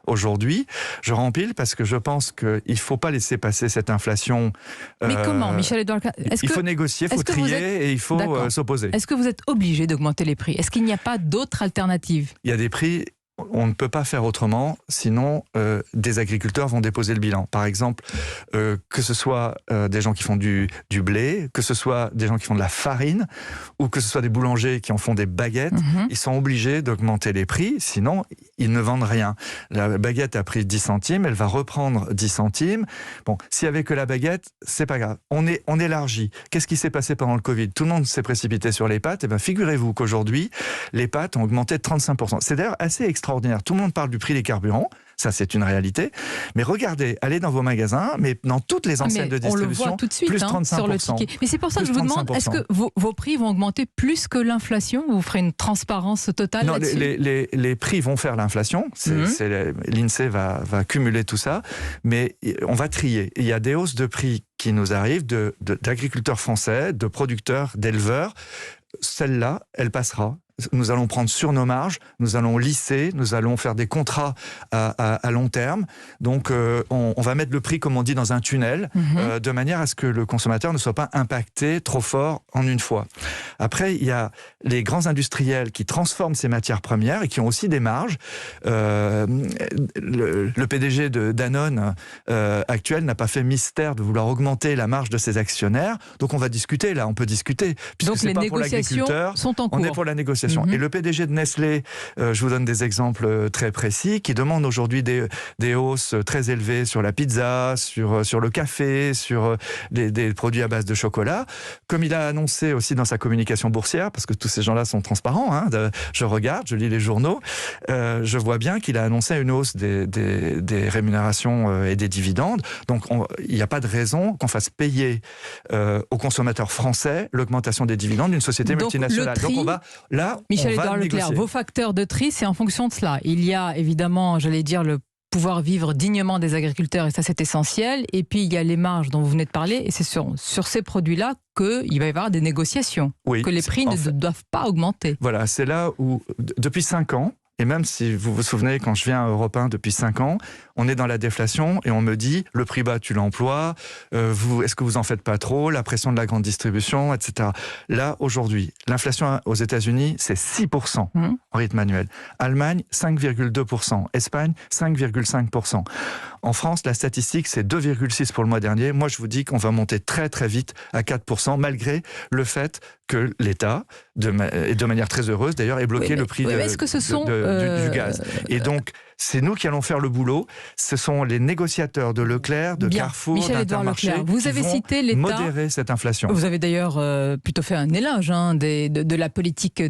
aujourd'hui. Je rempile parce que je pense qu'il ne faut pas laisser passer cette inflation. Mais comment, Michel-Édouard Leclerc? Il faut négocier, il faut trier et il faut s'opposer. Est-ce que vous êtes obligé d'augmenter les prix? Est-ce qu'il n'y a pas d'autre alternative? Il y a des prix... On ne peut pas faire autrement, sinon des agriculteurs vont déposer le bilan. Par exemple, que ce soit des gens qui font du blé, que ce soit des gens qui font de la farine, ou que ce soit des boulangers qui en font des baguettes, ils sont obligés d'augmenter les prix, sinon ils ne vendent rien. La baguette a pris 10 centimes, elle va reprendre 10 centimes. Bon, s'il n'y avait que la baguette, c'est pas grave. On élargit. Qu'est-ce qui s'est passé pendant le Covid? Tout le monde s'est précipité sur les pâtes. Et bien, figurez-vous qu'aujourd'hui, les pâtes ont augmenté de 35%. C'est d'ailleurs assez extraordinaire. Tout le monde parle du prix des carburants, ça c'est une réalité. Mais regardez, allez dans vos magasins, mais dans toutes les enseignes de distribution, on le voit tout de suite, plus 35%. Sur le ticket. Mais c'est pour ça que je vous demande, est-ce que vos prix vont augmenter plus que l'inflation? Vous ferez une transparence totale là-dessus? Les prix vont faire l'inflation. L'INSEE va cumuler tout ça, mais on va trier. Il y a des hausses de prix qui nous arrivent d'agriculteurs français, de producteurs, d'éleveurs. Celle-là, elle passera. Nous allons prendre sur nos marges, nous allons lisser, nous allons faire des contrats à long terme. Donc, on va mettre le prix, comme on dit, dans un tunnel, de manière à ce que le consommateur ne soit pas impacté trop fort en une fois. Après, il y a les grands industriels qui transforment ces matières premières et qui ont aussi des marges. Le PDG de Danone actuel n'a pas fait mystère de vouloir augmenter la marge de ses actionnaires. Donc, on va discuter, là, on peut discuter. Donc, les négociations sont en cours. On est pour la négociation. Et le PDG de Nestlé, je vous donne des exemples très précis, qui demande aujourd'hui des hausses très élevées sur la pizza, sur le café, sur des produits à base de chocolat. Comme il a annoncé aussi dans sa communication boursière, parce que tous ces gens-là sont transparents, je regarde, je lis les journaux, je vois bien qu'il a annoncé une hausse des rémunérations et des dividendes. Donc il n'y a pas de raison qu'on fasse payer aux consommateurs français l'augmentation des dividendes d'une société multinationale. Donc on va là. Michel-Édouard Leclerc, vos facteurs de tri, c'est en fonction de cela. Il y a évidemment, j'allais dire, le pouvoir vivre dignement des agriculteurs, et ça c'est essentiel. Et puis il y a les marges dont vous venez de parler, et c'est sur ces produits-là qu'il va y avoir des négociations, que les prix ne doivent pas augmenter. Voilà, c'est là où, depuis 5 ans, et même si vous vous souvenez, quand je viens à Europe 1 depuis 5 ans, on est dans la déflation et on me dit le prix bas tue l'emploi, est-ce que vous en faites pas trop, la pression de la grande distribution, etc. Là, aujourd'hui, l'inflation aux États-Unis, c'est 6% en rythme annuel. Allemagne, 5,2%. Espagne, 5,5%. En France, la statistique, c'est 2,6% pour le mois dernier. Moi, je vous dis qu'on va monter très très vite à 4%, malgré le fait que l'État, de manière très heureuse d'ailleurs, ait bloqué le prix du gaz. Et donc, c'est nous qui allons faire le boulot. Ce sont les négociateurs de Leclerc, de Carrefour, d'Intermarché vous avez cité l'État, modérer cette inflation. Vous avez d'ailleurs plutôt fait un éloge de la politique